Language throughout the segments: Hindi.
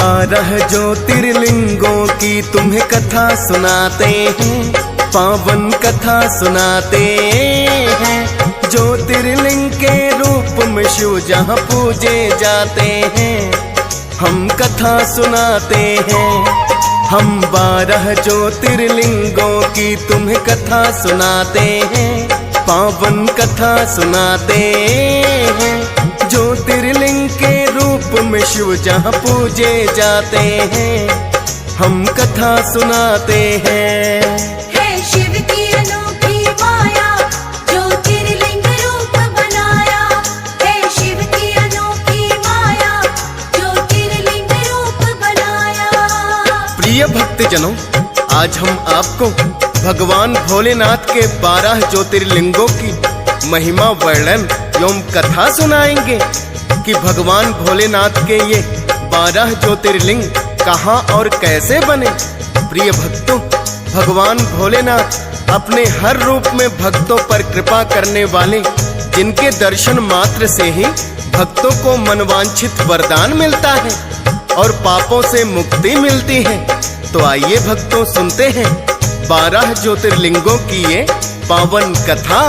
12 ज्योतिर्लिंगों की तुम्हें कथा सुनाते हैं, पावन कथा सुनाते हैं। ज्योतिर्लिंग के रूप में शिव जहाँ पूजे जाते हैं, हम कथा सुनाते हैं। हम 12 ज्योतिर्लिंगों की तुम्हें कथा सुनाते हैं, पावन कथा सुनाते हैं। ज्योतिर्लिंग के रूप में शिव जहाँ पूजे जाते हैं, हम कथा सुनाते हैं। है शिव की अनोखी माया, ज्योतिर्लिंग रूप बनाया। है शिव की अनोखी माया, ज्योतिर्लिंग रूप बनाया। प्रिय भक्तजनों, आज हम आपको भगवान भोलेनाथ के 12 ज्योतिर्लिंगों की महिमा वर्णन एवं कथा सुनाएंगे कि भगवान भोलेनाथ के ये 12 ज्योतिर्लिंग कहाँ और कैसे बने। प्रिय भक्तों, भगवान भोलेनाथ अपने हर रूप में भक्तों पर कृपा करने वाले, जिनके दर्शन मात्र से ही भक्तों को मनवांछित वरदान मिलता है और पापों से मुक्ति मिलती है। तो आइए भक्तों, सुनते हैं 12 ज्योतिर्लिंगों की ये पावन कथा।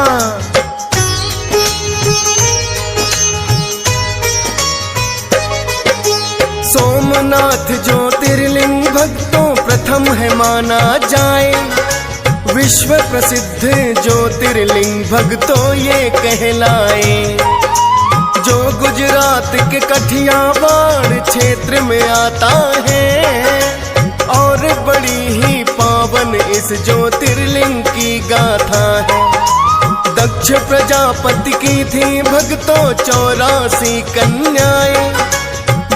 सोमनाथ ज्योतिर्लिंग भक्तों प्रथम है माना जाए। विश्व प्रसिद्ध ज्योतिर्लिंग भक्तों ये कहलाए। जो गुजरात के कठियावाड़ क्षेत्र में आता है और बड़ी ही पावन इस ज्योतिर्लिंग की गाथा है। दक्ष प्रजापति की थी भक्तों 84 कन्याएं,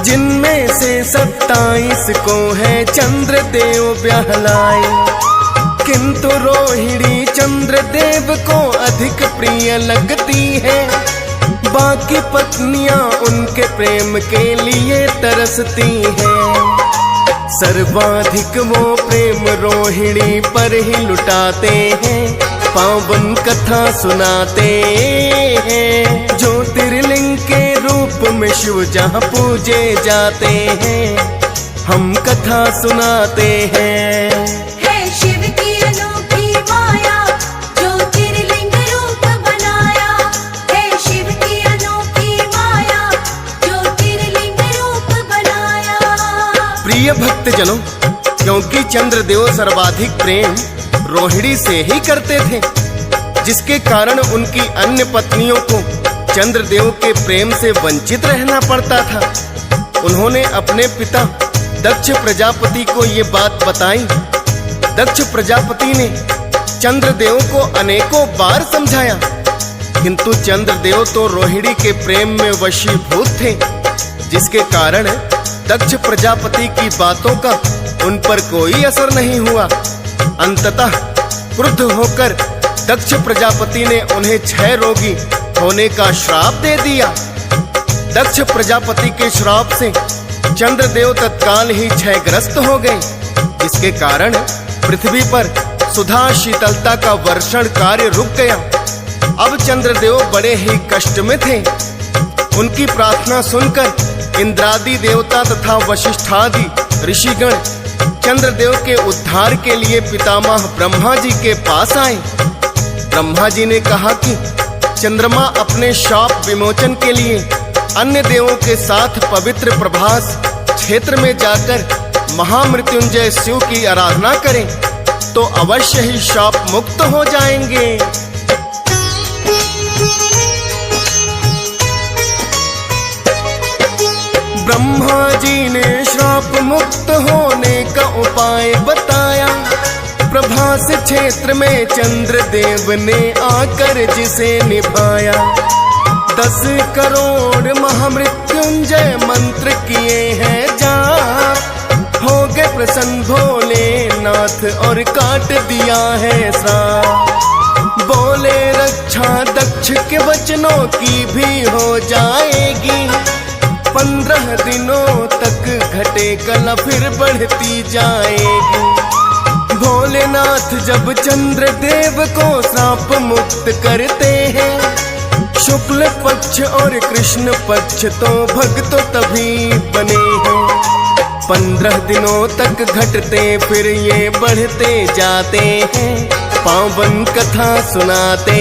जिनमें से 27 को है चंद्रदेव ब्याहलाए। किंतु रोहिणी चंद्रदेव को अधिक प्रिय लगती है, बाकी पत्नियां उनके प्रेम के लिए तरसती हैं। सर्वाधिक वो प्रेम रोहिणी पर ही लुटाते हैं, पावन कथा सुनाते हैं। ज्योतिर्लिंग के रूप में शिव जहाँ पूजे जाते हैं, हम कथा सुनाते हैं। है शिव की अनोखी माया, ज्योतिर्लिंग रूप बनाया। है शिव की अनोखी माया, ज्योतिर्लिंग रूप बनाया। प्रिय भक्तजनों, क्योंकि चंद्रदेव सर्वाधिक प्रेम रोहिणी से ही करते थे, जिसके कारण उनकी अन्य पत्नियों को चंद्रदेव के प्रेम से वंचित रहना पड़ता था। उन्होंने अपने पिता दक्ष प्रजापति को ये बात बताई। दक्ष प्रजापति ने चंद्रदेव को अनेकों बार समझाया, किंतु चंद्रदेव तो रोहिणी के प्रेम में वशीभूत थे, जिसके कारण दक्ष प्रजापति की बातों का उन पर कोई असर नहीं हुआ। अंततः क्रुद्ध होकर दक्ष प्रजापति ने उन्हें क्षय रोगी होने का श्राप दे दिया। दक्ष प्रजापति के श्राप से चंद्रदेव तत्काल ही क्षयग्रस्त हो गए, जिसके कारण पृथ्वी पर सुधा शीतलता का वर्षण कार्य रुक गया। अब चंद्रदेव बड़े ही कष्ट में थे। उनकी प्रार्थना सुनकर इंद्रादि देवता तथा वशिष्ठादि ऋषिगण चंद्रदेव के उद्धार के लिए पितामह ब्रह्मा जी के पास आए। ब्रह्मा जी ने कहा कि चंद्रमा अपने शाप विमोचन के लिए अन्य देवों के साथ पवित्र प्रभास क्षेत्र में जाकर महामृत्युंजय शिव की आराधना करें, तो अवश्य ही शाप मुक्त हो जाएंगे। ब्रह्मा जी ने श्राप मुक्त होने का उपाय बताया। प्रभास क्षेत्र में चंद्रदेव ने आकर जिसे निभाया। 10 करोड़ महामृत्युंजय मंत्र किए हैं जाप, हो गए प्रसन्न भोलेनाथ और काट दिया है श्राप। बोले रक्षा दक्ष के वचनों की भी हो जाएगी, 15 दिनों तक घटे कला फिर बढ़ती जाएगी। भोलेनाथ जब चंद्रदेव को श्राप मुक्त करते हैं, शुक्ल पक्ष और कृष्ण पक्ष तो भक्तों तभी बने हैं। 15 दिनों तक घटते फिर ये बढ़ते जाते हैं, पावन कथा सुनाते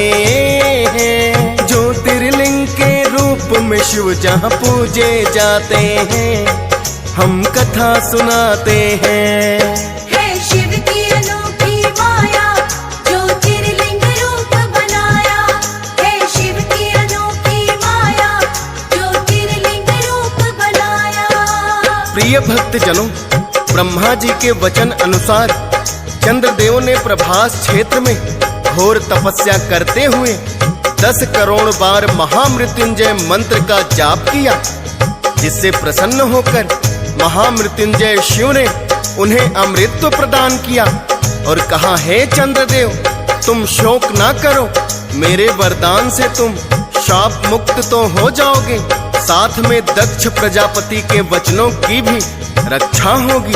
हैं। ज्योतिर्लिंग के रूप में शिव जहाँ पूजे जाते हैं, हम कथा सुनाते हैं। है शिव की अनोखी माया, ज्योतिर्लिंग रूप बनाया। है शिव की अनोखी माया, ज्योतिर्लिंग रूप बनाया। प्रिय भक्तजनों, ब्रह्मा जी के वचन अनुसार चंद्रदेव ने प्रभास क्षेत्र में घोर तपस्या करते हुए 10 करोड़ बार महामृत्युंजय मंत्र का जाप किया, जिससे प्रसन्न होकर महामृत्युंजय शिव ने उन्हें अमृत प्रदान किया और कहा, हे चंद्रदेव, तुम शोक ना करो, मेरे वरदान से तुम शाप मुक्त तो हो जाओगे, साथ में दक्ष प्रजापति के वचनों की भी रक्षा होगी।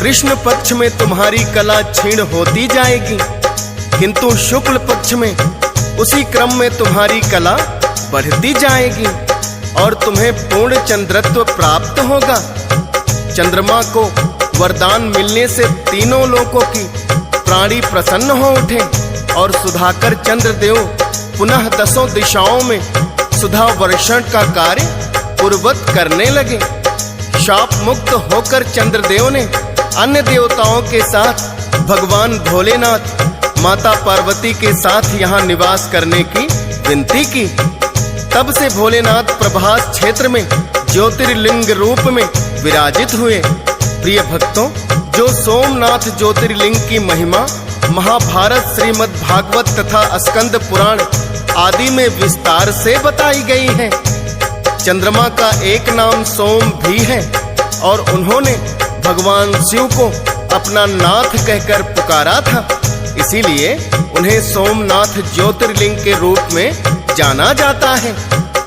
कृष्ण पक्ष में तुम्हारी कला क्षीण होती जाएगी, किंतु शुक्ल पक्ष में उसी क्रम में तुम्हारी कला बढ़ती जाएगी और तुम्हें पूर्ण चंद्रत्व प्राप्त होगा। चंद्रमा को वरदान मिलने से तीनों लोकों की प्राणी प्रसन्न हो उठे और सुधाकर चंद्रदेव पुनः 10 दिशाओं में सुधा वर्षण का कार्य पूर्वत करने लगे। शाप मुक्त होकर चंद्रदेव ने अन्य देवताओं के साथ भगवान भोलेनाथ माता पार्वती के साथ यहाँ निवास करने की विनती की। तब से भोलेनाथ प्रभास क्षेत्र में ज्योतिर्लिंग रूप में विराजित हुए। प्रिय भक्तों, जो सोमनाथ ज्योतिर्लिंग की महिमा महाभारत, श्रीमद् भागवत तथा स्कंद पुराण आदि में विस्तार से बताई गई है। चंद्रमा का एक नाम सोम भी है और उन्होंने भगवान शिव को अपना नाथ कहकर पुकारा था, इसीलिए उन्हें सोमनाथ ज्योतिर्लिंग के रूप में जाना जाता है।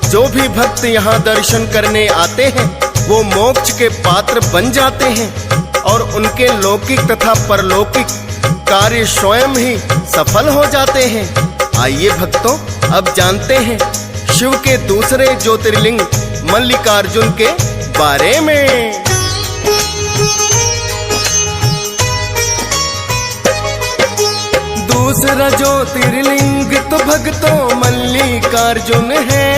जो भी भक्त यहाँ दर्शन करने आते हैं वो मोक्ष के पात्र बन जाते हैं और उनके लौकिक तथा परलौकिक कार्य स्वयं ही सफल हो जाते हैं। आइए भक्तों, अब जानते हैं शिव के दूसरे ज्योतिर्लिंग मल्लिकार्जुन के बारे में। दूसरा ज्योतिर्लिंग तो भक्तों मल्लिकार्जुन है।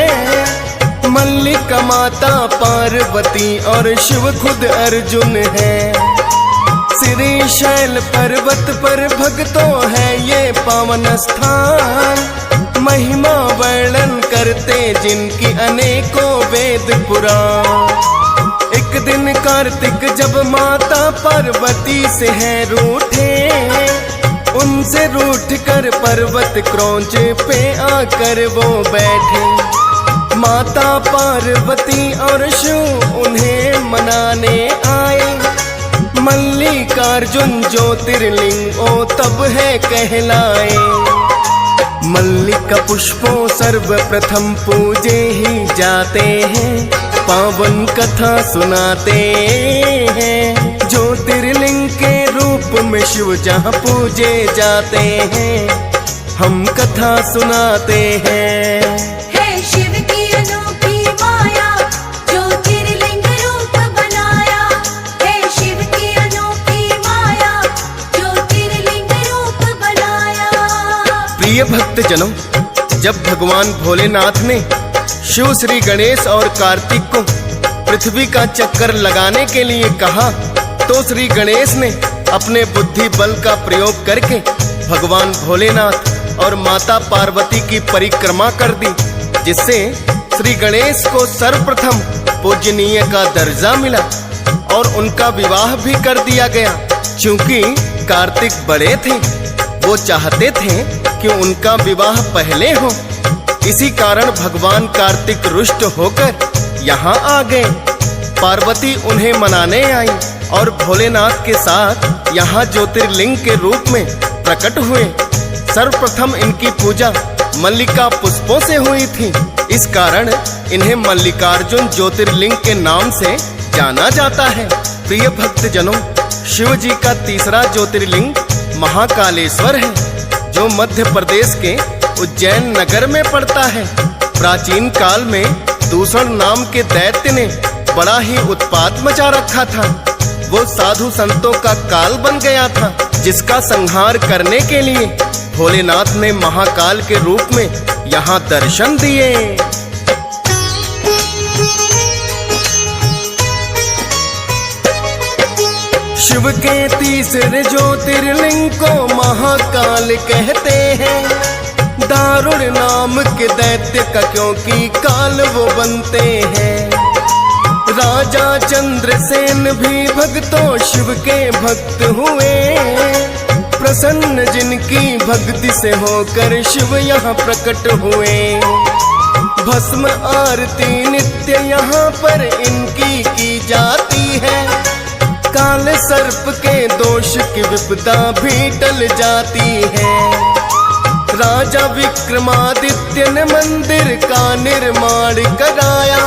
मल्लिका माता पार्वती और शिव खुद अर्जुन है। श्रीशैल पर्वत पर भक्तों है ये पावन स्थान। महिमा वर्णन करते जिनकी अनेकों वेद पुराण। एक दिन कार्तिक जब माता पार्वती से है रूठे, उनसे रूठ कर पर्वत क्रौंच पे आकर वो बैठे। माता पार्वती और शिव उन्हें मनाने आए। मल्लिकार्जुन ज्योतिर्लिंग ओ तब है कहलाए। मल्लिका पुष्पों सर्वप्रथम पूजे ही जाते हैं, पावन कथा सुनाते हैं। ज्योतिर्लिंग के रूप में शिव जहाँ पूजे जाते हैं, हम कथा सुनाते हैं। है शिव की अनोखी माया, ज्योतिर्लिंग रूप बनाया। है शिव की अनोखी माया, ज्योतिर्लिंग रूप बनाया। प्रिय भक्तजनों, जब भगवान भोलेनाथ ने शिव, श्री गणेश और कार्तिक को पृथ्वी का चक्कर लगाने के लिए कहा, तो श्री गणेश ने अपने बुद्धि बल का प्रयोग करके भगवान भोलेनाथ और माता पार्वती की परिक्रमा कर दी, जिससे श्री गणेश को सर्वप्रथम पूजनीय का दर्जा मिला और उनका विवाह भी कर दिया गया। क्योंकि कार्तिक बड़े थे, वो चाहते थे कि उनका विवाह पहले हो। इसी कारण भगवान कार्तिक रुष्ट होकर यहाँ आ गए। पार्वती उन्हें मनाने आई और भोलेनाथ के साथ यहाँ ज्योतिर्लिंग के रूप में प्रकट हुए। सर्वप्रथम इनकी पूजा मल्लिका पुष्पों से हुई थी, इस कारण इन्हें मल्लिकार्जुन ज्योतिर्लिंग के नाम से जाना जाता है। प्रिय भक्तजनों, शिव जी का तीसरा ज्योतिर्लिंग महाकालेश्वर है, जो मध्य प्रदेश के उज्जैन नगर में पड़ता है। प्राचीन काल में दूषण नाम के दैत्य ने बड़ा ही उत्पात मचा रखा था। वो साधु संतों का काल बन गया था, जिसका संहार करने के लिए भोलेनाथ ने महाकाल के रूप में यहाँ दर्शन दिए। शिव के तीसरे ज्योतिर्लिंग को महाकाल कहते हैं। दारुण नाम के दैत्य का क्योंकि काल वो बनते हैं। राजा चंद्रसेन भी भक्तों शिव के भक्त हुए। प्रसन्न जिनकी भक्ति से होकर शिव यहाँ प्रकट हुए। भस्म आरती नित्य यहाँ पर इनकी की जाती है। काल सर्प के दोष की विपदा भी टल जाती है। राजा विक्रमादित्य ने मंदिर का निर्माण कराया।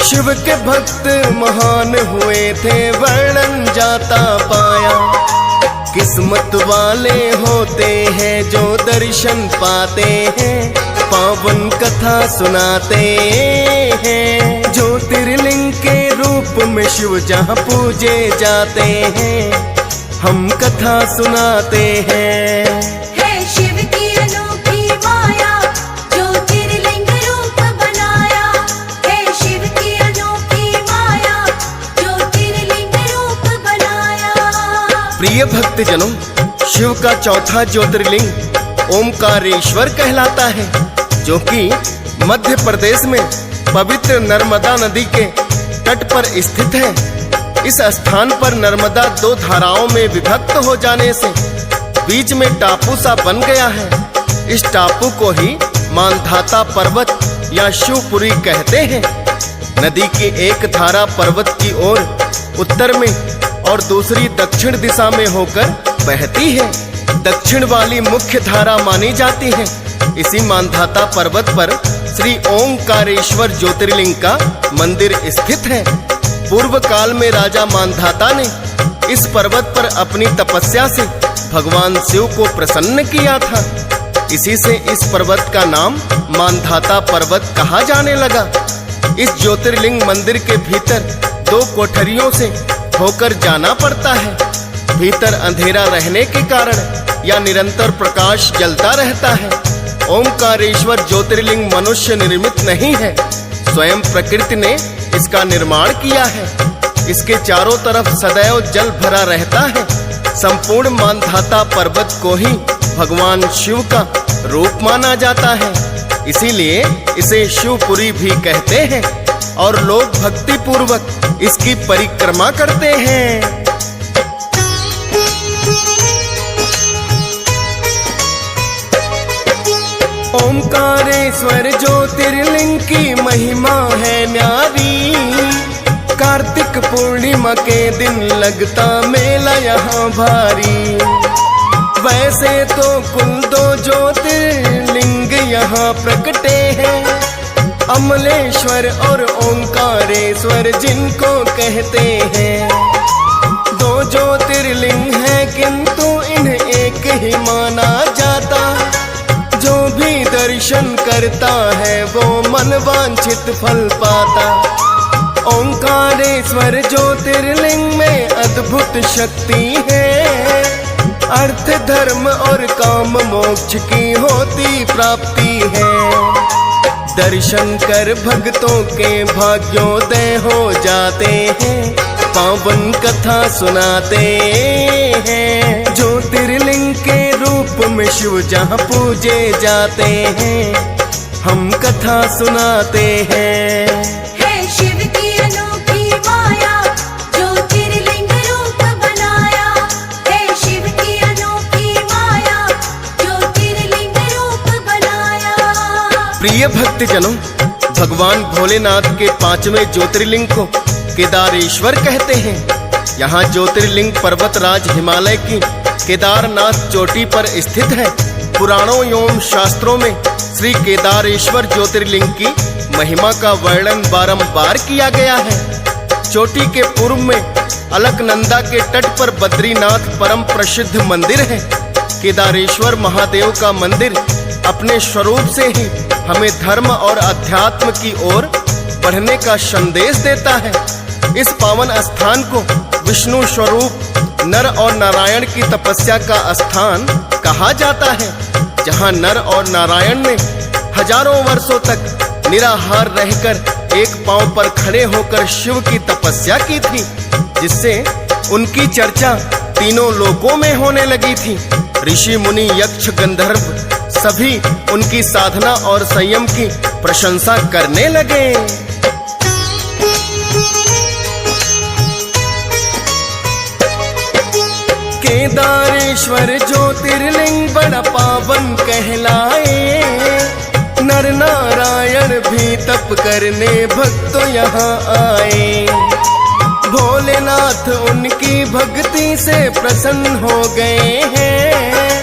शिव के भक्त महान हुए थे, वर्णन जाता पाया। किस्मत वाले होते हैं जो दर्शन पाते हैं, पावन कथा सुनाते हैं। ज्योतिर्लिंग के रूप में शिव जहाँ पूजे जाते हैं, हम कथा सुनाते हैं। है शिव की अनोखी माया, ज्योतिर्लिंग रूप बनाया। है शिव की अनोखी माया, ज्योतिर्लिंग रूप बनाया। प्रिय भक्तजनों, शिव का चौथा ज्योतिर्लिंग ओमकारेश्वर कहलाता है, जो कि मध्य प्रदेश में पवित्र नर्मदा नदी के तट पर स्थित है। इस स्थान पर नर्मदा दो धाराओं में विभक्त हो जाने से बीच में टापू सा बन गया है। इस टापू को ही मानधाता पर्वत या शिवपुरी कहते हैं। नदी की एक धारा पर्वत की ओर उत्तर में और दूसरी दक्षिण दिशा में होकर बहती है। दक्षिण वाली मुख्य धारा मानी जाती है। इसी मानधाता पर्वत पर श्री ओंकारेश्वर ज्योतिर्लिंग का मंदिर स्थित है। पूर्व काल में राजा मानधाता ने इस पर्वत पर अपनी तपस्या से भगवान शिव को प्रसन्न किया था। इसी से इस पर्वत का नाम मानधाता पर्वत कहा जाने लगा। इस ज्योतिर्लिंग मंदिर के भीतर दो कोठरियों से होकर जाना पड़ता है। भीतर अंधेरा रहने के कारण या निरंतर प्रकाश जलता रहता है। ओमकारेश्वर ज्योतिर्लिंग मनुष्य निर्मित नहीं है, स्वयं प्रकृति ने इसका निर्माण किया है। इसके चारों तरफ सदैव जल भरा रहता है। संपूर्ण मानधाता पर्वत को ही भगवान शिव का रूप माना जाता है, इसीलिए इसे शिवपुरी भी कहते हैं और लोग भक्ति पूर्वक इसकी परिक्रमा करते हैं। ओमकारेश्वर ज्योतिर्लिंग की महिमा है न्यारी। कार्तिक पूर्णिमा के दिन लगता मेला यहाँ भारी। वैसे तो कुल दो ज्योतिर्लिंग यहाँ प्रकटे हैं, अमलेश्वर और ओंकारेश्वर जिनको कहते हैं। दो ज्योतिर्लिंग हैं किंतु इन्हें एक ही माना जाता। जो भी दर्शन करता है वो मन वांछित फल पाता। ओंकारेश्वर ज्योतिर्लिंग में अद्भुत शक्ति है। अर्थ धर्म और काम मोक्ष की होती प्राप्ति है। दर्शन कर भक्तों के भाग्योदय हो जाते हैं, पावन कथा सुनाते हैं। ज्योतिर्लिंग के रूप में शिव जहाँ पूजे जाते हैं, हम कथा सुनाते हैं। है शिव की अनोखी माया, ज्योतिर्लिंग रूप बनाया। है शिव की अनोखी माया, ज्योतिर्लिंग रूप बनाया। प्रिय भक्तजनों, भगवान भोलेनाथ के पांचवें ज्योतिर्लिंग को केदारेश्वर कहते हैं। यहाँ ज्योतिर्लिंग पर्वतराज हिमालय की केदारनाथ चोटी पर स्थित है। पुराणों एवं शास्त्रों में श्री केदारेश्वर ज्योतिर्लिंग की महिमा का वर्णन बारंबार किया गया है। चोटी के पूर्व में अलकनंदा के तट पर बद्रीनाथ परम प्रसिद्ध मंदिर है। केदारेश्वर महादेव का मंदिर अपने स्वरूप से ही हमें धर्म और अध्यात्म की ओर बढ़ने का संदेश देता है। इस पावन स्थान को विष्णु स्वरूप नर और नारायण की तपस्या का स्थान कहा जाता है, जहां नर और नारायण ने हजारों वर्षों तक निराहार रहकर एक पांव पर खड़े होकर शिव की तपस्या की थी, जिससे उनकी चर्चा तीनों लोकों में होने लगी थी। ऋषि मुनि यक्ष गंधर्व सभी उनकी साधना और संयम की प्रशंसा करने लगे। केदारेश्वर ज्योतिर्लिंग बड़ा पावन कहलाए, नर नारायण भी तप करने भक्तों यहाँ आए। भोलेनाथ उनकी भक्ति से प्रसन्न हो गए हैं,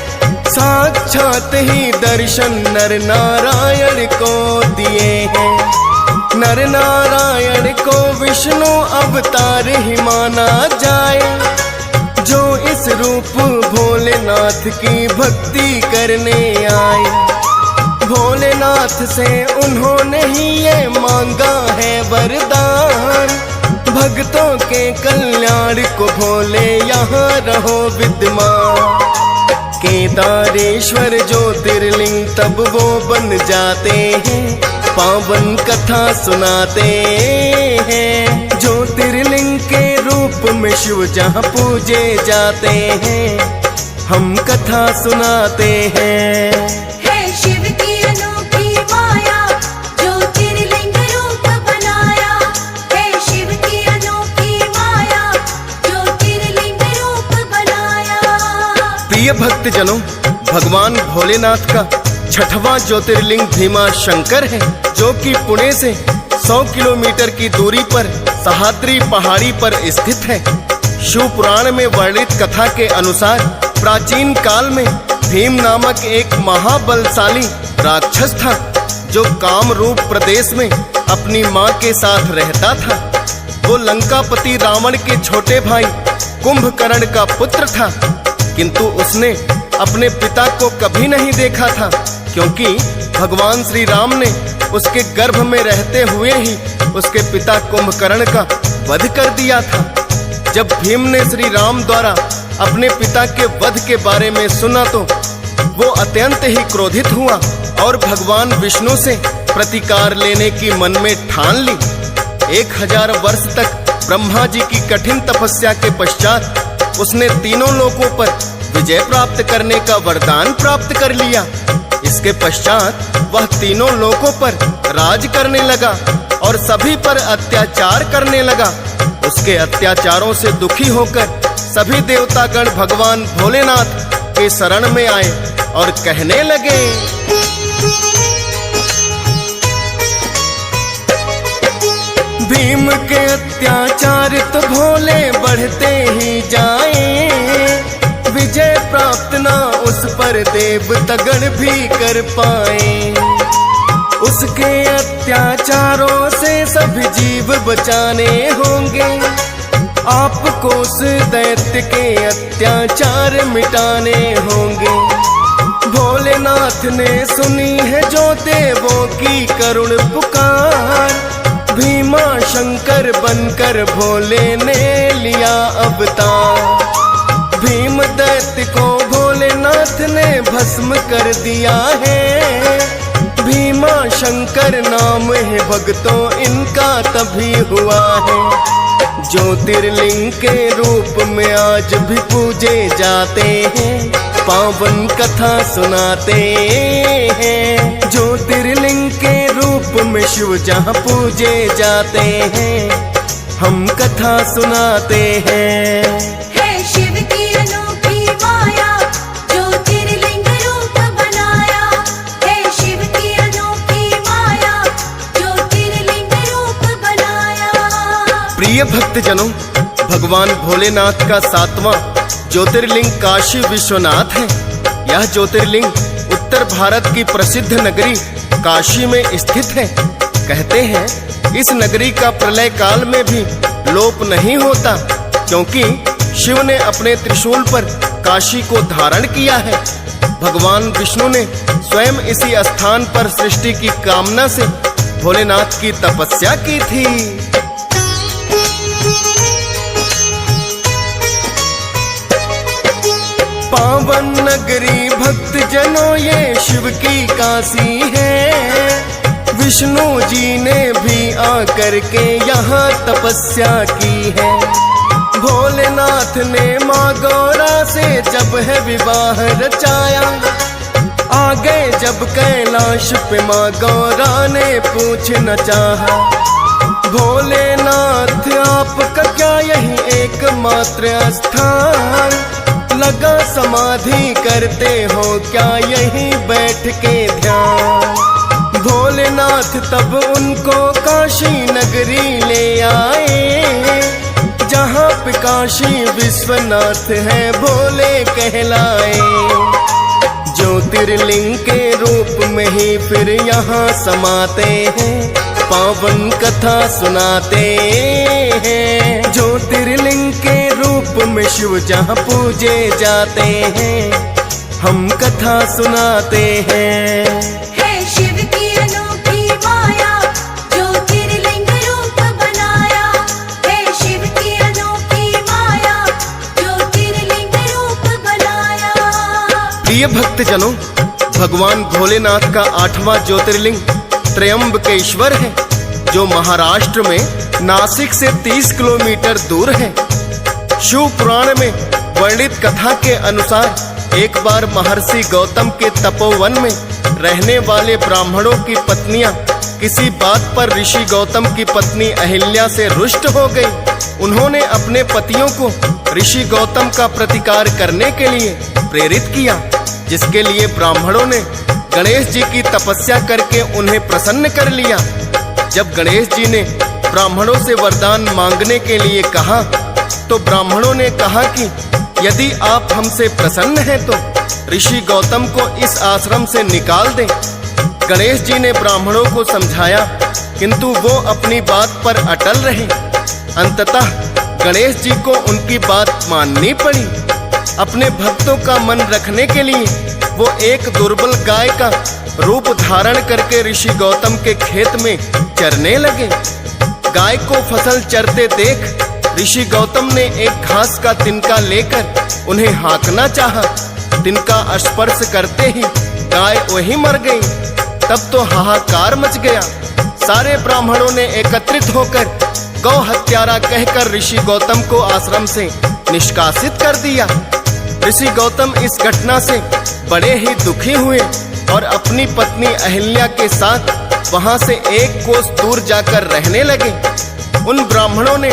साक्षात ही दर्शन नर नारायण को दिए हैं। नर नारायण को विष्णु अवतार ही माना जाए, जो इस रूप भोलेनाथ की भक्ति करने आए। भोलेनाथ से उन्होंने ही ये मांगा है वरदान, भक्तों के कल्याण को भोले यहाँ रहो विद्यमान। केदारेश्वर ज्योतिर्लिंग तब वो बन जाते हैं, पावन कथा सुनाते हैं। ज्योतिर्लिंग के रूप में शिव जहाँ पूजे जाते हैं, हम कथा सुनाते हैं। है शिव की अनोखी माया, ज्योतिर्लिंग रूप बनाया। है शिव की अनोखी माया, ज्योतिर्लिंग रूप बनाया। प्रिय भक्तजनों, भगवान भोलेनाथ का छठवां ज्योतिर्लिंग भीमा शंकर है, जो कि पुणे से 100 किलोमीटर की दूरी पर सह्याद्री पहाड़ी पर स्थित है। शिव पुराण में वर्णित कथा के अनुसार प्राचीन काल में भीम नामक एक महाबलशाली राक्षस था, जो कामरूप प्रदेश में अपनी मां के साथ रहता था। वो लंकापति रावण के छोटे भाई कुंभकर्ण का पुत्र था, किंतु उसने अपने पिता को कभी नहीं देखा था, क्योंकि भगवान श्री राम ने उसके गर्भ में रहते हुए ही उसके पिता कुंभकर्ण का वध कर दिया था। जब भीम ने श्री राम द्वारा अपने पिता के वध के बारे में सुना तो वो अत्यंत ही क्रोधित हुआ और भगवान विष्णु से प्रतिकार लेने की मन में ठान ली। 1000 वर्ष तक ब्रह्मा जी की कठिन तपस्या के पश्चात उसने तीनों लोकों पर विजय प्राप्त करने का वरदान प्राप्त कर लिया। इसके पश्चात वह तीनों लोकों पर राज करने लगा और सभी पर अत्याचार करने लगा। उसके अत्याचारों से दुखी होकर सभी देवतागण भगवान भोलेनाथ के शरण में आए और कहने लगे, भीम के अत्याचार तो भोले बढ़ते ही जाए, विजय प्राप्त ना उस पर देवतागण भी कर पाए। उसके अत्याचारों से सभी जीव बचाने होंगे, आपको उस दैत्य के अत्याचार मिटाने होंगे। भोलेनाथ ने सुनी है जो देवों की करुण पुकार, भीमा शंकर बनकर भोले ने लिया अवतार। भीम दैत्य को भोलेनाथ ने भस्म कर दिया है, भीमा शंकर नाम है भक्तों इनका तभी हुआ है। ज्योतिर्लिंग के रूप में आज भी पूजे जाते हैं, पावन कथा सुनाते हैं। ज्योतिर्लिंग के रूप में शिव जहाँ पूजे जाते हैं, हम कथा सुनाते हैं। है शिव की अनोखी माया, ज्योतिर्लिंग रूप बनाया। है शिव की अनोखी माया, ज्योतिर्लिंग रूप बनाया। प्रिय भक्तजनों, भगवान भोलेनाथ का 7वां ज्योतिर्लिंग काशी विश्वनाथ है। यह ज्योतिर्लिंग उत्तर भारत की प्रसिद्ध नगरी काशी में स्थित है। कहते हैं इस नगरी का प्रलय काल में भी लोप नहीं होता, क्योंकि शिव ने अपने त्रिशूल पर काशी को धारण किया है। भगवान विष्णु ने स्वयं इसी स्थान पर सृष्टि की कामना से भोलेनाथ की तपस्या की थी। पावन नगरी भक्त जनों ये शिव की काशी है, विष्णु जी ने भी आकर के यहाँ तपस्या की है। भोलेनाथ ने माँ गौरा से जब है विवाह रचाया, आ गए जब कैलाश पे माँ गौरा ने पूछना चाहा, भोलेनाथ आपका क्या यही एकमात्र स्थान, लगा समाधि करते हो क्या यहीं बैठ के ध्यान। भोलेनाथ तब उनको काशी नगरी ले आए, जहाँ पे काशी विश्वनाथ है भोले कहलाए। ज्योतिर्लिंग के रूप में ही फिर यहाँ समाते हैं, पावन कथा सुनाते हैं। ज्योतिर्लिंग के रूप में शिव जहाँ पूजे जाते हैं, हम कथा सुनाते हैं। है शिव की अनोखी माया, ज्योतिर्लिंग रूप बनाया। है शिव की अनोखी माया, ज्योतिर्लिंग रूप बनाया। प्रिय भक्तजनों, भगवान भोलेनाथ का 8वां ज्योतिर्लिंग त्र्यंबकेश्वर है, जो महाराष्ट्र में नासिक से 30 किलोमीटर दूर है। शिव पुराण में वर्णित कथा के अनुसार एक बार महर्षि गौतम के तपोवन में रहने वाले ब्राह्मणों की पत्नियां किसी बात पर ऋषि गौतम की पत्नी अहिल्या से रुष्ट हो गई। उन्होंने अपने पतियों को ऋषि गौतम का प्रतिकार करने के लिए प्रेरित किया, जिसके लिए ब्राह्मणों ने गणेश जी की तपस्या करके उन्हें प्रसन्न कर लिया। जब गणेश जी ने ब्राह्मणों से वरदान मांगने के लिए कहा, तो ब्राह्मणों ने कहा कि यदि आप हमसे प्रसन्न हैं तो ऋषि गौतम को इस आश्रम से निकाल दें। गणेश जी ने ब्राह्मणों को समझाया, किंतु वो अपनी बात पर अटल रहे। अंततः गणेश जी को उनकी बात माननी पड़ी। अपने भक्तों का मन रखने के लिए वो एक दुर्बल गाय का रूप धारण करके ऋषि गौतम के खेत में चरने लगे। गाय को फसल चरते देख ऋषि गौतम ने एक घास का तिनका लेकर उन्हें हाँकना चाहा। तिनका स्पर्श करते ही गाय वहीं मर गई। तब तो हाहाकार मच गया। सारे ब्राह्मणों ने एकत्रित होकर गौ हत्यारा कहकर ऋषि गौतम को आश्रम से निष्कासित कर दिया। ऋषि गौतम इस घटना से बड़े ही दुखी हुए और अपनी पत्नी अहिल्या के साथ वहां से एक कोस दूर जाकर रहने लगे। उन ब्राह्मणों ने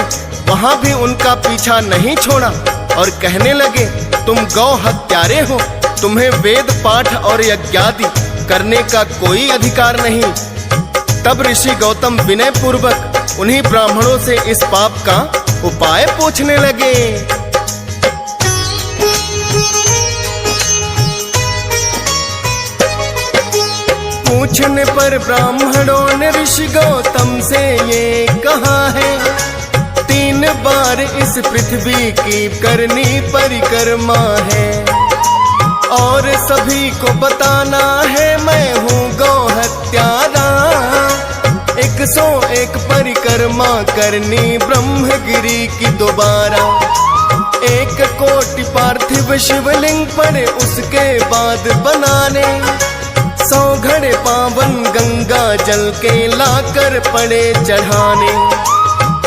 वहां भी उनका पीछा नहीं छोड़ा और कहने लगे, तुम गौ हत्यारे हो, तुम्हें वेद पाठ और यज्ञादि करने का कोई अधिकार नहीं। तब ऋषि गौतम विनय पूर्वक उन्हीं ब्राह्मणों से इस पाप का उपाय पूछने लगे। पूछने पर ब्राह्मणों ने ऋषि गौतम से ये कहा है, 3 बार इस पृथ्वी की करनी परिक्रमा है और सभी को बताना है मैं हूँ गौ हत्यारा। 101 परिक्रमा करनी ब्रह्मगिरी की दोबारा। 1 कोटि पार्थिव शिवलिंग पड़े उसके बाद बनाने। 100 घड़े पावन गंगा जल के लाकर पड़े चढ़ाने।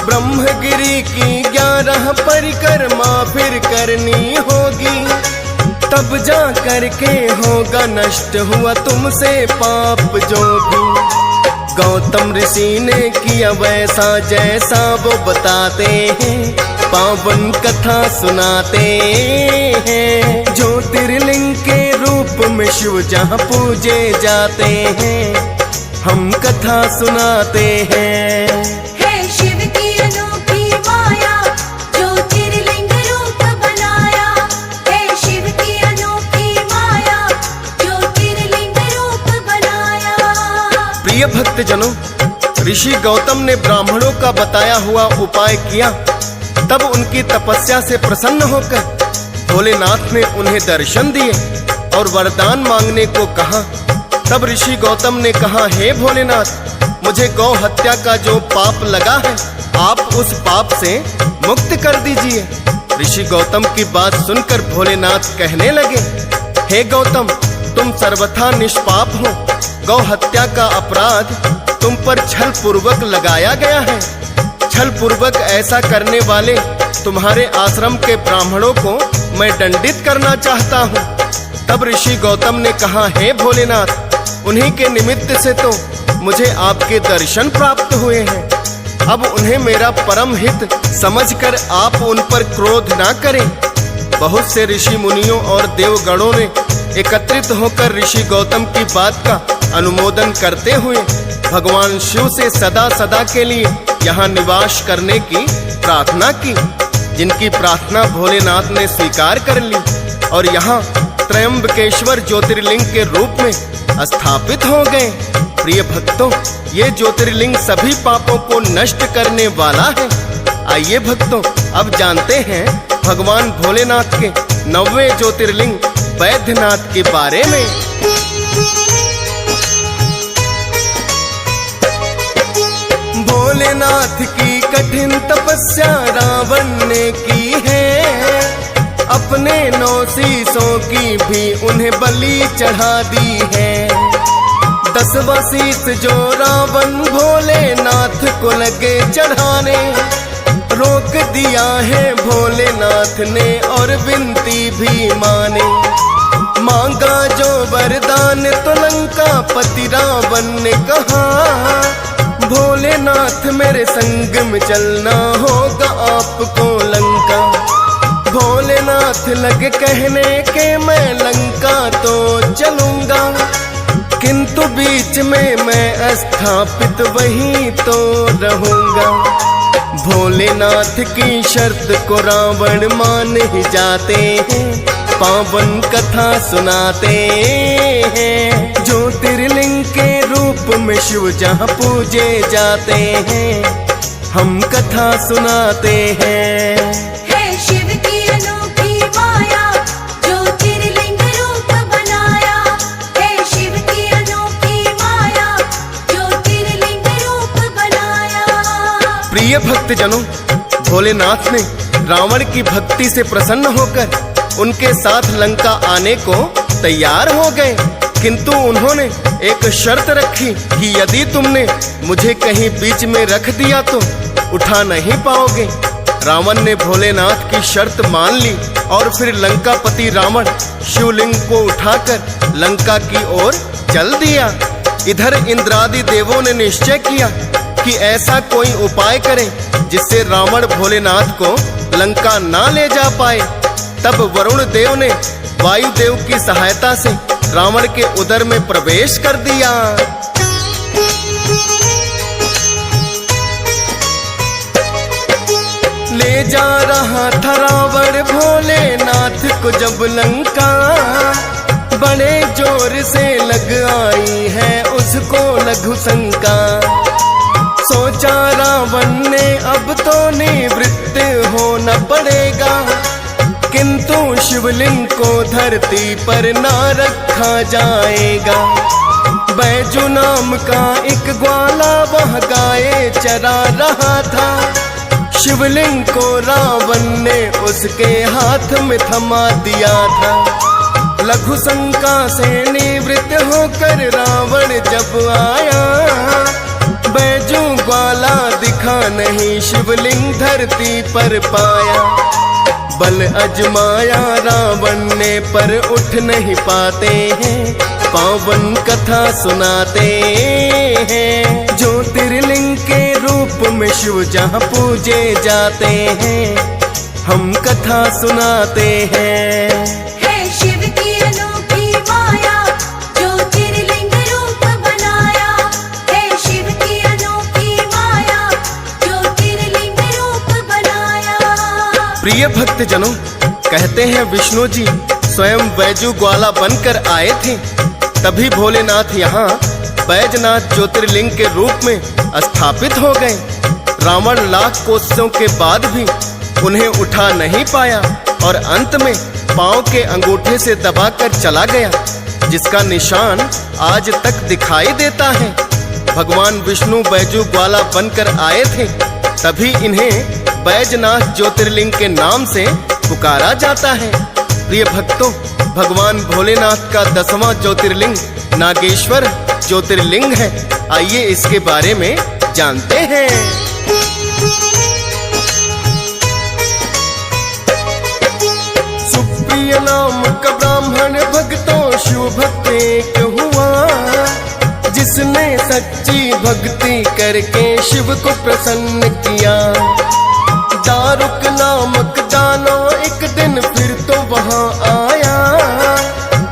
ब्रह्मगिरी की 11 परिक्रमा फिर करनी होगी, तब जा करके होगा नष्ट हुआ तुमसे पाप जो भी। गौतम ऋषि ने किया वैसा जैसा वो बताते हैं, पावन कथा सुनाते हैं। ज्योतिर्लिंग के रूप में शिव जहाँ पूजे जाते हैं, हम कथा सुनाते हैं। है शिव की अनोखी माया, ज्योतिर्लिंग रूप बनाया। है शिव की अनोखी माया, ज्योतिर्लिंग रूप बनाया। प्रिय भक्तजनों, ऋषि गौतम ने ब्राह्मणों का बताया हुआ उपाय किया। तब उनकी तपस्या से प्रसन्न होकर भोलेनाथ ने उन्हें दर्शन दिए और वरदान मांगने को कहा। तब ऋषि गौतम ने कहा, हे भोलेनाथ, मुझे गौ हत्या का जो पाप लगा है, आप उस पाप से मुक्त कर दीजिए। ऋषि गौतम की बात सुनकर भोलेनाथ कहने लगे, हे गौतम, तुम सर्वथा निष्पाप हो। गौ हत्या का अपराध तुम पर छल पूर्वक लगाया गया है। छल पूर्वक ऐसा करने वाले तुम्हारे आश्रम के ब्राह्मणों को मैं दंडित करना चाहता हूँ। तब ऋषि गौतम ने कहा, हे भोलेनाथ, उन्हीं के निमित्त से तो मुझे आपके दर्शन प्राप्त हुए हैं। अब उन्हें मेरा परम हित समझकर आप उन पर क्रोध ना करें। बहुत से ऋषि मुनियों और देवगणों ने एकत्रित होकर ऋषि गौतम की बात का अनुमोदन करते हुए भगवान शिव से सदा सदा के लिए यहाँ निवास करने की प्रार्थना की, जिनकी प्रार्थना भोलेनाथ ने स्वीकार कर ली और यहाँ त्रयंबकेश्वर ज्योतिर्लिंग के रूप में स्थापित हो गए। प्रिय भक्तों, ये ज्योतिर्लिंग सभी पापों को नष्ट करने वाला है। आइए भक्तों, अब जानते हैं भगवान भोलेनाथ के 9वें ज्योतिर्लिंग बैद्यनाथ के बारे में। भोलेनाथ की कठिन तपस्या रावण ने की है, अपने 9 शीशों की भी उन्हें बलि चढ़ा दी है। 10वां शीश जो रावण भोलेनाथ को लगे चढ़ाने, रोक दिया है भोलेनाथ ने और विनती भी माने। मांगा जो वरदान तो लंका पति रावण ने कहा, भोलेनाथ मेरे संग में चलना होगा आपको लंका। भोलेनाथ लगे कहने के मैं लंका तो चलूंगा, किंतु बीच में मैं स्थापित वहीं तो रहूंगा। भोलेनाथ की शर्त को रावण मान ही जाते हैं, पावन कथा सुनाते हैं। ज्योतिर्लिंग के रूप में शिव जहाँ पूजे जाते हैं, हम कथा सुनाते हैं। है शिव की अनोखी माया, ज्योतिर्लिंग रूप बनाया। है शिव की अनोखी माया, ज्योतिर्लिंग रूप बनाया। प्रिय भक्तजनों, भोलेनाथ ने रावण की भक्ति से प्रसन्न होकर उनके साथ लंका आने को तैयार हो गए, किंतु उन्होंने एक शर्त रखी कि यदि तुमने मुझे कहीं बीच में रख दिया तो उठा नहीं पाओगे। रावण ने भोलेनाथ की शर्त मान ली और फिर लंकापति रावण शिवलिंग को उठाकर लंका की ओर चल दिया। इधर इंद्रादि देवों ने निश्चय किया कि ऐसा कोई उपाय करें जिससे रावण भोलेनाथ को लंका ना ले जा पाए। तब वरुण देव ने वायुदेव की सहायता से रावण के उदर में प्रवेश कर दिया। ले जा रहा था रावण भोलेनाथ को जब लंका, बड़े जोर से लग आई है उसको लघु शंका। सोचा रावण ने अब तो निवृत्त होना पड़ेगा, किंतु शिवलिंग को धरती पर ना रखा जाएगा। बैजू नाम का एक ग्वाला वह गाय चरा रहा था, शिवलिंग को रावण ने उसके हाथ में थमा दिया था। लघु शंका से निवृत्त होकर रावण जब आया, बैजू ग्वाला दिखा नहीं शिवलिंग धरती पर पाया। बल अजमाया रावण ने पर उठ नहीं पाते हैं, पावन कथा सुनाते हैं। ज्योतिर्लिंग के रूप में शिव जहाँ पूजे जाते हैं, हम कथा सुनाते हैं। है शिव की अनोखी माया, ज्योतिर्लिंग रूप बनाया। है शिव की अनोखी माया, ज्योतिर्लिंग रूप बनाया। प्रिय भक्तजनों, कहते हैं विष्णु जी स्वयं बैजू ग्वाला बनकर आए थे, तभी भोलेनाथ यहाँ बैजनाथ ज्योतिर्लिंग के रूप में स्थापित हो गए। रावण लाख कोशिशों के बाद भी उन्हें उठा नहीं पाया और अंत में पांव के अंगूठे से दबाकर चला गया, जिसका निशान आज तक दिखाई देता है। भगवान विष्णु बैजू ग्वाला बनकर आए थे, तभी इन्हें बैजनाथ ज्योतिर्लिंग के नाम से पुकारा जाता है। प्रिय भक्तों, भगवान भोलेनाथ का 10वां ज्योतिर्लिंग नागेश्वर ज्योतिर्लिंग है। आइए इसके बारे में जानते हैं। सुप्रिय नाम का ब्राह्मण भक्तों शिव भक्त एक हुआ, जिसने सच्ची भक्ति करके शिव को प्रसन्न किया। दारुक नामक दानव एक दिन फिर तो वहां आया,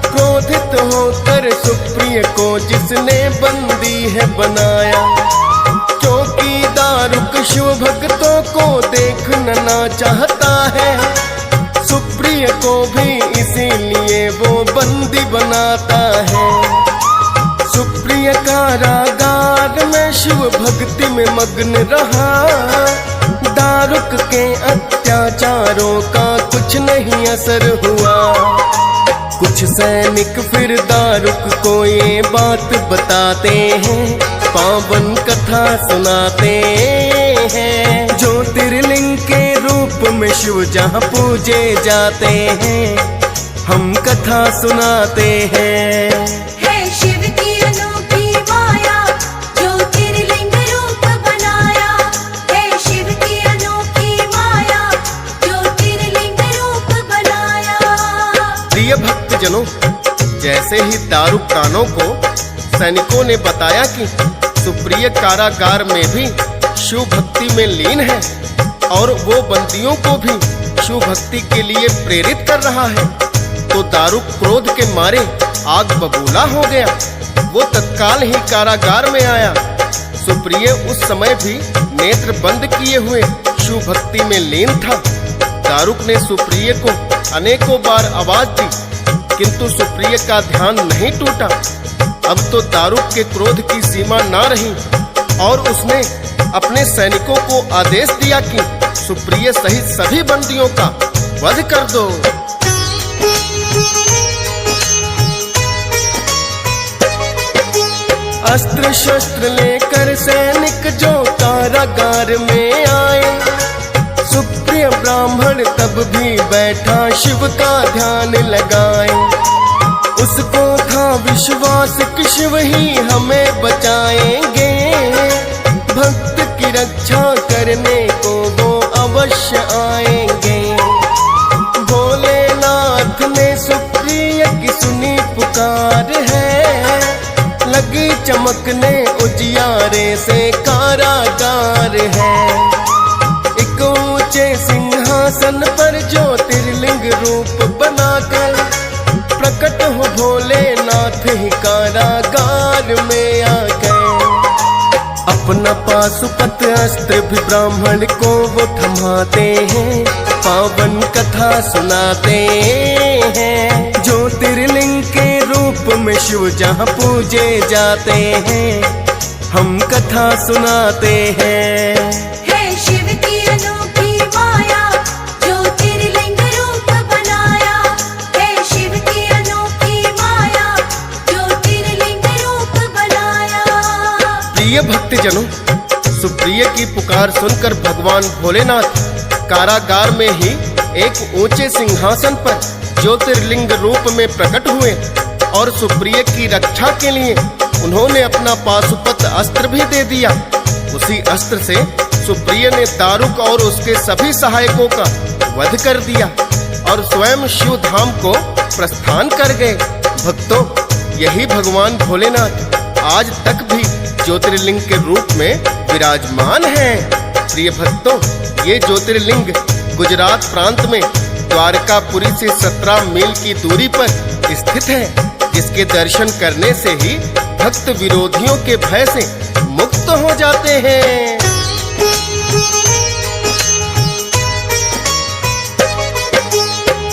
क्रोधित होकर सुप्रिय को जिसने बंदी है बनाया। क्योंकि दारुक शिव भक्तों को देखना चाहता है, सुप्रिय को भी इसीलिए वो बंदी बनाता है। सुप्रिय कारागार में शिव भक्ति में मग्न रहा, दारुक के अत्याचारों का कुछ नहीं असर हुआ। कुछ सैनिक फिर दारुक को ये बात बताते हैं, पावन कथा सुनाते हैं। ज्योतिर्लिंग के रूप में शिव जहाँ पूजे जाते हैं, हम कथा सुनाते हैं। है शिव की अनोखी माया, ज्योतिर्लिंग रूप बनाया। है शिव की अनोखी माया, ज्योतिर्लिंग रूप बनाया। प्रिय भक्तजनों, जैसे ही दारुक कानों को सैनिकों ने बताया कि सुप्रिय कारागार में भी शिव भक्ति में लीन है और वो बंदियों को भी शिव भक्ति के लिए प्रेरित कर रहा है, तो दारुक क्रोध के मारे आग बबूला हो गया। वो तत्काल ही कारागार में आया। सुप्रिय उस समय भी नेत्र बंद किए हुए शिव भक्ति में लीन था। दारुक ने सुप्रिय को अनेकों बार आवाज दी, किंतु सुप्रिय का ध्यान नहीं टूटा। अब तो दारुक के क्रोध की सीमा ना रही और उसने अपने सैनिकों को आदेश दिया कि सुप्रिय सहित सभी बंदियों का वध कर दो। अस्त्र शस्त्र लेकर सैनिक जो कारागार में आए, सुप्रिय ब्राह्मण तब भी बैठा शिव का ध्यान लगाए। उसको था विश्वास कि शिव ही हमें बचाएंगे, भक्त की रक्षा करने को वो अवश्य आएंगे। भोलेनाथ ने सुप्रिय की सुनी पुकार है, लगी चमकने उजियारे से कारागार है। एक ऊंचे सिंहासन पर ज्योतिर्लिंग रूप बनाकर प्रकट हो भोलेनाथ ही कारागार में आ गए। अपना पाशुपत अस्त्र भी ब्राह्मण को वो थमाते हैं, पावन कथा सुनाते हैं। ज्योतिर्लिंग के रूप में शिव जहाँ पूजे जाते हैं, हम कथा सुनाते हैं। है शिव की अनोखी माया, ज्योतिर्लिंग रूप बनाया। है शिव की अनोखी माया, ज्योतिर्लिंग रूप बनाया। प्रिय भक्तजनों, सुप्रिय की पुकार सुनकर भगवान भोलेनाथ कारागार में ही एक ऊंचे सिंहासन पर ज्योतिर्लिंग रूप में प्रकट हुए और सुप्रिय की रक्षा के लिए उन्होंने अपना पाशुपत अस्त्र भी दे दिया। उसी अस्त्र से सुप्रिय ने दारुक और उसके सभी सहायकों का वध कर दिया और स्वयं शिव धाम को प्रस्थान कर गए। भक्तों, यही भगवान भोलेनाथ आज तक भी ज्योतिर्लिंग के रूप में विराजमान है। प्रिय भक्तों, ये ज्योतिर्लिंग गुजरात प्रांत में द्वारकापुरी से 17 मील की दूरी पर स्थित है, जिसके दर्शन करने से ही भक्त विरोधियों के भय से मुक्त हो जाते हैं।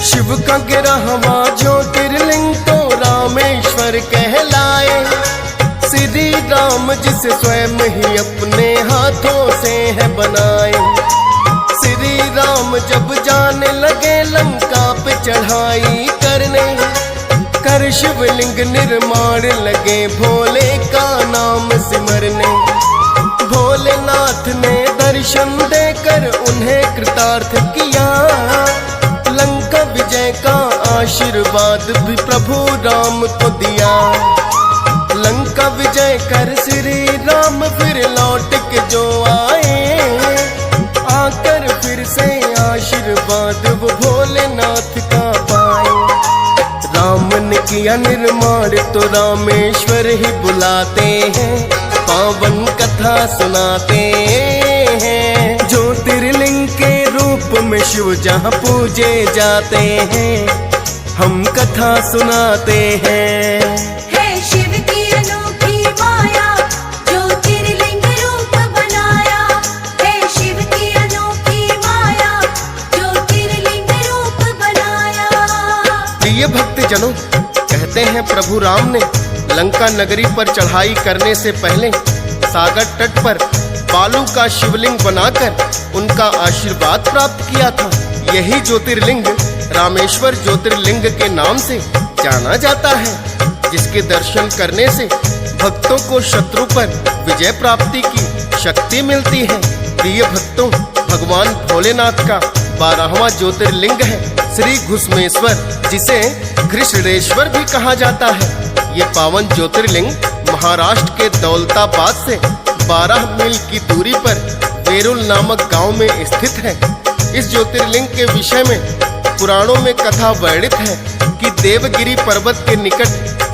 शिव का गिरहवा ज्योतिर्लिंग तो रामेश्वर कहलाए। श्री राम जिसे स्वयं ही अपने हाथों से है बनाए। श्री राम जब जाने लगे लंका पे चढ़ाई करने, कर शिवलिंग निर्माण लगे भोले का नाम सिमरने। भोलेनाथ ने दर्शन देकर उन्हें कृतार्थ किया, लंका विजय का आशीर्वाद भी प्रभु राम को दिया। लंका विजय कर श्री राम फिर लौट के जो आए, आकर फिर से आशीर्वाद वो भोलेनाथ का पाए। राम ने किया निर्माण तो रामेश्वर ही बुलाते हैं, पावन कथा सुनाते हैं। ज्योतिर्लिंग के रूप में शिव जहाँ पूजे जाते हैं, हम कथा सुनाते हैं। है शिव की अनोखी माया, ज्योतिर्लिंग रूप बनाया। है शिव की अनोखी माया, ज्योतिर्लिंग रूप बनाया। प्रिय भक्तजनों, कहते हैं प्रभु राम ने लंका नगरी पर चढ़ाई करने से पहले सागर तट पर बालू का शिवलिंग बनाकर उनका आशीर्वाद प्राप्त किया था। यही ज्योतिर्लिंग रामेश्वर ज्योतिर्लिंग के नाम से जाना जाता है, जिसके दर्शन करने से भक्तों को शत्रु पर विजय प्राप्ति की शक्ति मिलती है। प्रिय भक्तों, भगवान भोलेनाथ का 12वां ज्योतिर्लिंग है श्री घुस्मेश्वर, जिसे घृष्णेश्वर भी कहा जाता है। ये पावन ज्योतिर्लिंग महाराष्ट्र के दौलताबाद से 12 मील की दूरी पर वेरुल नामक गांव में स्थित है। इस ज्योतिर्लिंग के विषय में पुराणों में कथा वर्णित है कि देवगिरी पर्वत के निकट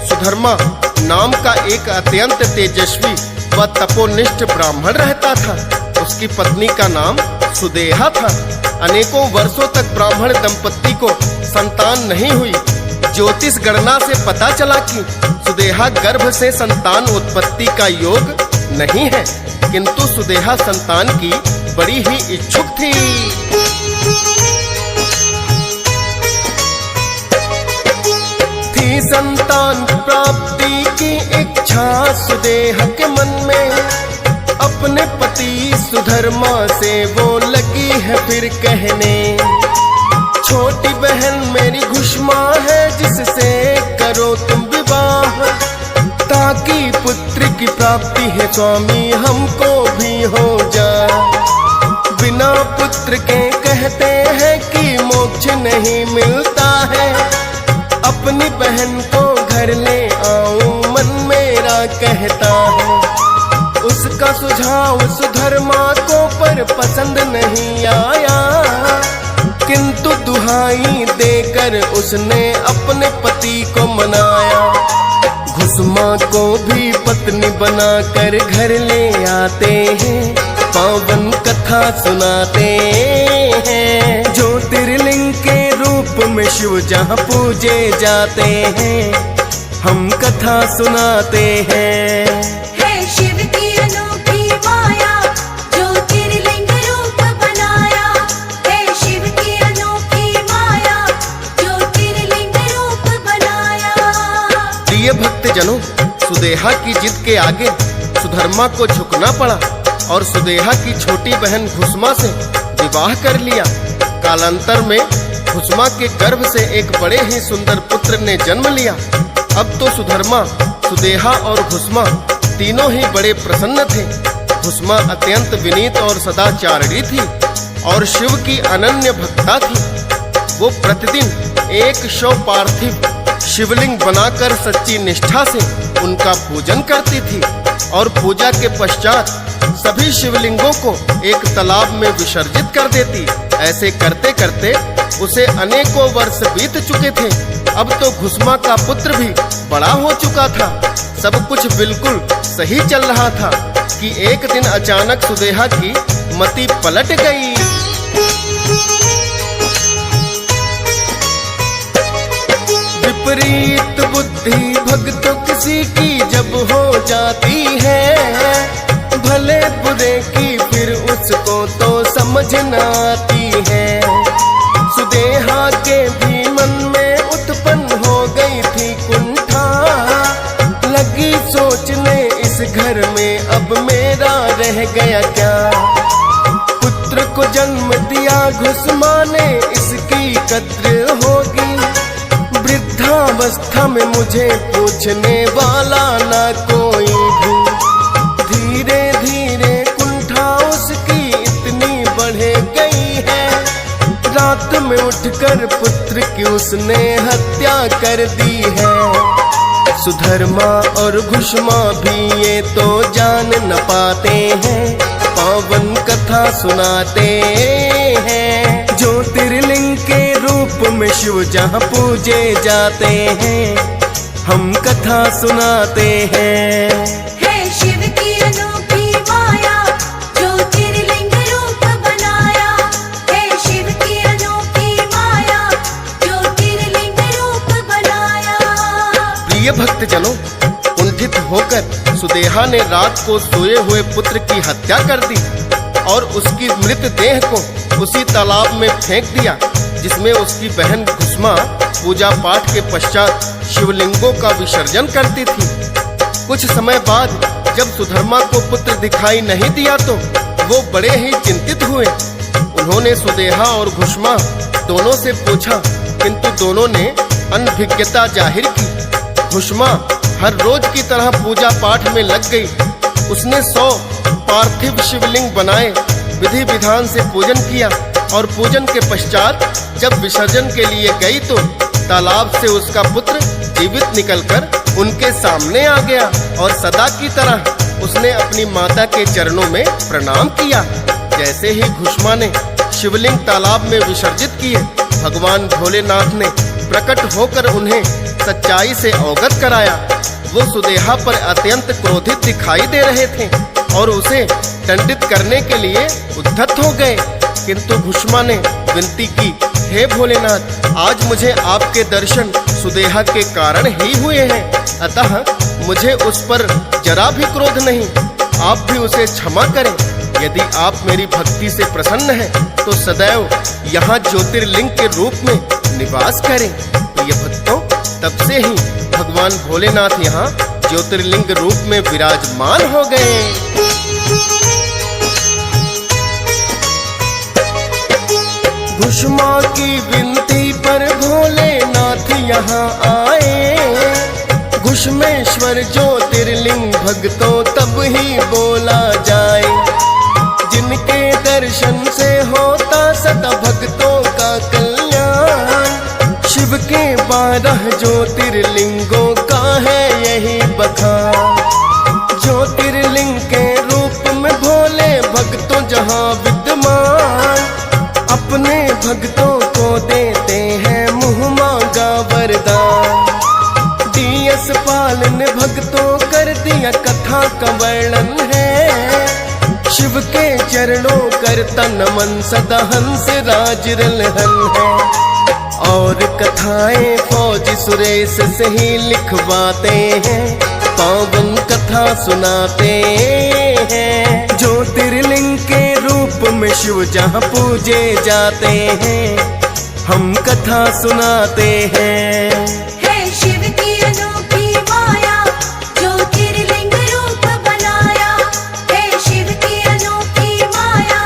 सुधर्मा नाम का एक अत्यंत तेजस्वी व तपोनिष्ठ ब्राह्मण रहता था। उसकी पत्नी का नाम सुदेहा था। अनेकों वर्षों तक ब्राह्मण दंपत्ति को संतान नहीं हुई। ज्योतिष गणना से पता चला कि सुदेहा गर्भ से संतान उत्पत्ति का योग नहीं है, किंतु सुदेहा संतान की बड़ी ही इच्छुक थी। थी संतान प्राप्ति की इच्छा सुदेहा के मन में, अपने पति सुधर्मा से वो लगी है फिर कहने, छोटी बहन मेरी घुष्मा है जिससे करो तुम विवाह, ताकि पुत्र की प्राप्ति है स्वामी हमको भी हो जा। बिना पुत्र के कहते हैं कि मोक्ष नहीं मिलता है, अपनी बहन को घर ले आऊं मन मेरा कहता है। उसका सुझाव सुधर्मा को पर पसंद नहीं आया, किंतु दुहाई देकर उसने अपने पति को मनाया। घुस्मा को भी पत्नी बनाकर घर ले आते हैं, पावन कथा सुनाते हैं। ज्योतिर्लिंग के रूप में शिव जहाँ पूजे जाते हैं, हम कथा सुनाते हैं। है शिव की अनोखी माया, ज्योतिर्लिंग रूप बनाया। है शिव की अनोखी माया, ज्योतिर्लिंग रूप बनाया। प्रिय भक्तजनों, सुदेहा की जिद के आगे सुधर्मा को झुकना पड़ा और सुदेहा की छोटी बहन घुस्मा से विवाह कर लिया। कालांतर में घुस्मा के गर्भ से एक बड़े ही सुंदर पुत्र ने जन्म लिया। अब तो सुधर्मा, सुदेहा और घुस्मा तीनों ही बड़े प्रसन्न थे। घुस्मा अत्यंत विनीत और सदाचारिणी थी और शिव की अनन्य भक्ता थी। वो प्रतिदिन 100 पार्थिव शिवलिंग बनाकर सच्ची निष्ठा से उनका पूजन करती थी और पूजा के पश्चात सभी शिवलिंगों को एक तालाब में विसर्जित कर देती। ऐसे करते करते उसे अनेकों वर्ष बीत चुके थे। अब तो घुस्मा का पुत्र भी बड़ा हो चुका था। सब कुछ बिल्कुल सही चल रहा था कि एक दिन अचानक सुदेहा की मति पलट गई। विपरीत बुद्धि भक्तों किसी की जब हो जाती है, भले बुरे की फिर उसको तो समझ न आती है। सुदेहा के भी मन में उत्पन्न हो गई थी कुंठा, लगी सोचने इस घर में अब मेरा रह गया क्या। पुत्र को जन्म दिया घुस्मा ने, इसकी मेरी कद्र होगी। वृद्धावस्था में मुझे पूछने वाला ना कोई भी। धीरे धीरे कुंठा उसकी इतनी बढ़ गई है, रात में उठकर पुत्र की उसने हत्या कर दी है। सुधर्मा और घुष्मा भी ये तो जान न पाते हैं, पावन कथा सुनाते हैं। ज्योतिर्लिंग के रूप में शिव जहाँ पूजे जाते हैं, हम कथा सुनाते हैं। है शिव की अनोखी माया, ज्योतिर्लिंग रूप बनाया। है शिव की अनोखी माया, ज्योतिर्लिंग रूप बनाया। प्रिय भक्तजनों, कुंठित होकर सुदेहा ने रात को सोए हुए पुत्र की हत्या कर दी और उसकी मृत देह को उसी तालाब में फेंक दिया जिसमें उसकी बहन घुष्मा पूजा पाठ के पश्चात शिवलिंगों का विसर्जन करती थी। कुछ समय बाद जब सुधर्मा को पुत्र दिखाई नहीं दिया तो वो बड़े ही चिंतित हुए। उन्होंने सुदेहा और घुष्मा दोनों से पूछा, किंतु दोनों ने अनभिज्ञता जाहिर की। घुष्मा हर रोज की तरह पूजा पाठ में लग गई। उसने 100 पार्थिव शिवलिंग बनाए, विधि विधान से पूजन किया और पूजन के पश्चात जब विसर्जन के लिए गई तो तालाब से उसका पुत्र जीवित निकलकर उनके सामने आ गया और सदा की तरह उसने अपनी माता के चरणों में प्रणाम किया। जैसे ही घुष्मा ने शिवलिंग तालाब में विसर्जित किए, भगवान भोलेनाथ ने प्रकट होकर उन्हें सच्चाई से अवगत कराया। वो सुदेहा पर अत्यंत क्रोधित दिखाई दे रहे थे और उसे दंडित करने के लिए उद्धत हो गए, किंतु घुष्मा ने विनती की, हे भोलेनाथ, आज मुझे आपके दर्शन सुदेहा के कारण ही हुए हैं, अतः मुझे उस पर जरा भी क्रोध नहीं। आप भी उसे क्षमा करें। यदि आप मेरी भक्ति से प्रसन्न हैं तो सदैव यहाँ ज्योतिर्लिंग के रूप में निवास करें। प्रिय भक्तों, तब से ही भगवान भोलेनाथ यहाँ ज्योतिर्लिंग रूप में विराजमान हो गए। घुष्मा की विनती पर भोलेनाथ यहाँ आए। घुष्मेश्वर ज्योतिर्लिंग भक्तों तब ही बोला जाए, जिनके दर्शन से होता सदा भक्तों का कल्याण। शिव के 12 ज्योतिर्लिंगों का है यही बखान। ज्योतिर्लिंग के रूप में भोले भक्तों जहाँ विद्यमान, अपने भक्तों को देते हैं मुँह मांगा वरदान। DS पाल ने भक्तों कर दिया कथा का वर्णन है, शिव के चरणों करता नमन सदा हंस राज रलहन है। और कथाएं फौजी सुरेश से ही लिखवाते हैं, पावन कथा सुनाते हैं। ज्योतिर्लिंग के रूप में शिव जहाँ पूजे जाते हैं, हम कथा सुनाते हैं। है शिव की अनोखी माया, ज्योतिर्लिंग रूप बनाया। है शिव की अनोखी माया,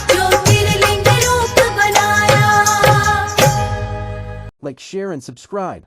ज्योतिर्लिंग रूप बनाया। Like, share and subscribe.